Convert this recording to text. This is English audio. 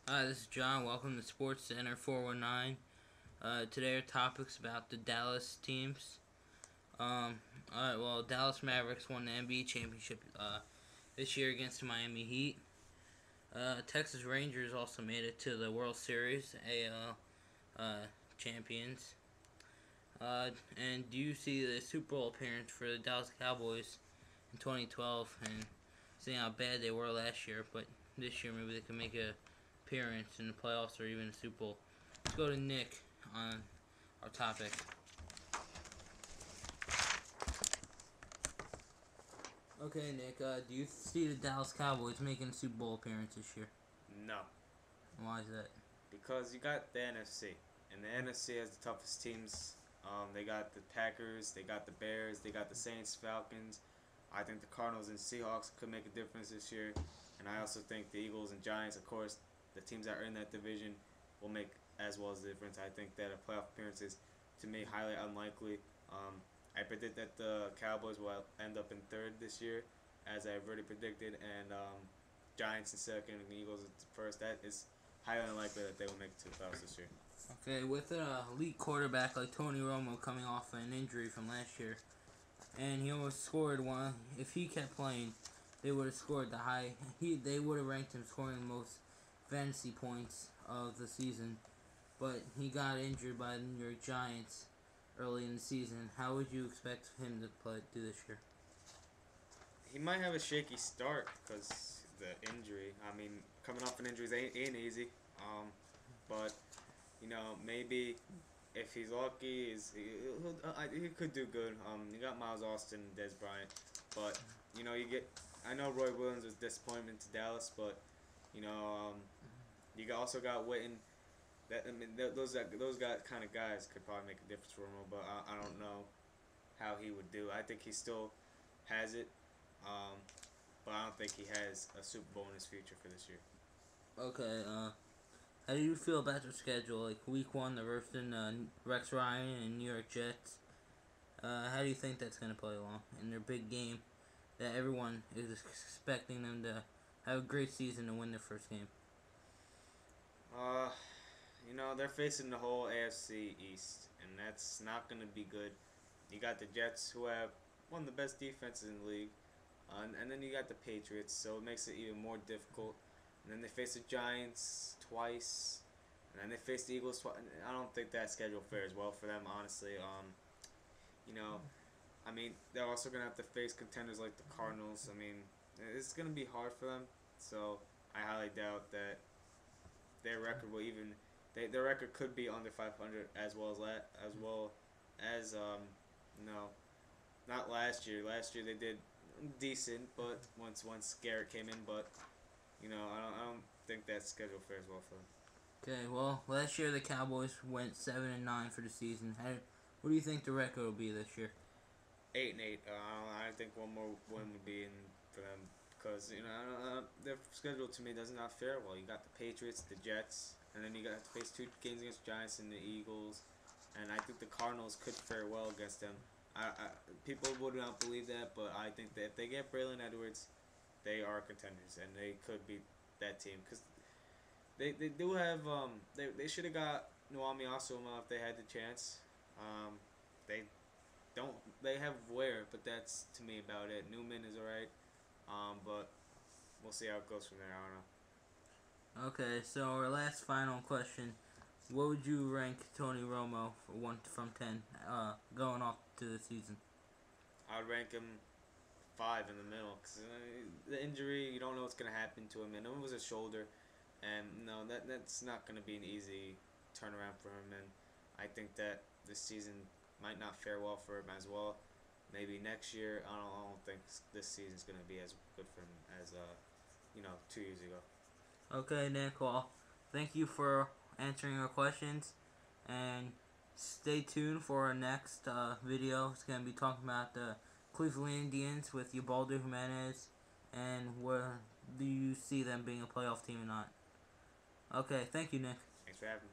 Hi, this is John. Welcome to Sports Center 419. Today our topic's about the Dallas teams. Alright, well, Dallas Mavericks won the NBA championship this year against the Miami Heat. Texas Rangers also made it to the World Series, AL champions. And do you see the Super Bowl appearance for the Dallas Cowboys in 2012 and seeing how bad they were last year, but this year maybe they can make a appearance in the playoffs or even the Super Bowl. Let's go to Nick on our topic. Okay, Nick, do you see the Dallas Cowboys making a Super Bowl appearance this year? No, Why is that? because you got the NFC, and the NFC has the toughest teams. They got the Packers, they got the Bears, they got the Saints, Falcons. I think the Cardinals and Seahawks could make a difference this year, and I also think the Eagles and Giants, of course, the teams that are in that division, will make as well as a difference. I think that a playoff appearance is, to me, highly unlikely. I predict that the Cowboys will end up in third this year, as I've already predicted, and Giants in second and the Eagles in first. That is highly unlikely that they will make it to the playoffs this year. Okay, with an elite quarterback like Tony Romo coming off an injury from last year, and he almost scored one. If he kept playing, they would have scored the high. They would have ranked him scoring the most fantasy points of the season, but he got injured by the New York Giants early in the season. How would you expect him to do this year? He might have a shaky start because the injury. I mean, coming off an injury ain't easy. But maybe if he's lucky, he could do good. You got Miles Austin, and Des Bryant, but you get. I know Roy Williams was disappointment to Dallas, but you know, also got Witten. Those kind of guys could probably make a difference for him, but I don't know how he would do. I think he still has it, um, but I don't think he has a Super Bowl in his future for this year. Okay, how do you feel about their schedule? Like week one, they're roasting Rex Ryan and New York Jets. How do you think that's going to play along in their big game that everyone is expecting them to have a great season to win their first game? Uh, they're facing the whole AFC East, and that's not going to be good. You got the Jets, who have one of the best defenses in the league, and then you got the Patriots, so it makes it even more difficult. And then they face the Giants twice, and then they face the Eagles twice. I don't think that schedule fares well for them, honestly. You know, I mean, they're also gonna have to face contenders like the Cardinals. I mean, it's gonna be hard for them. So I highly doubt that their record will even. Their record could be under 500 as no, not last year. Last year they did decent, but once Garrett came in, but I don't think that schedule fares well for them. Okay, well, last year the Cowboys went 7-9 for the season. What do you think the record will be this year? 8-8. I think one more win would be in for them because their schedule to me does not fare well. You got the Patriots, the Jets, and then you got to face two games against the Giants and the Eagles, and I think the Cardinals could fare well against them. People would not believe that, but I think that if they get Braylon Edwards, they are contenders and they could beat that team because they do have they should have got Noami Asuma if they had the chance. They don't. They have Ware, but that's to me about it. Newman is alright, but we'll see how it goes from there. I don't know. Okay, so our last final question: what would you rank Tony Romo for 1 from 10, going off to the season? I'd rank him 5 in the middle because the injury, you don't know what's gonna happen to him, and it was a shoulder, and no, that's not gonna be an easy turnaround for him. And I think that this season might not fare well for him as well. Maybe next year. I don't think this season's gonna be as good for him as 2 years ago. Okay, Nick. Well, thank you for answering our questions, and stay tuned for our next video. It's gonna be talking about the Cleveland Indians with Ubaldo Jimenez, and where do you see them being a playoff team or not? Okay, thank you, Nick. Thanks for having me.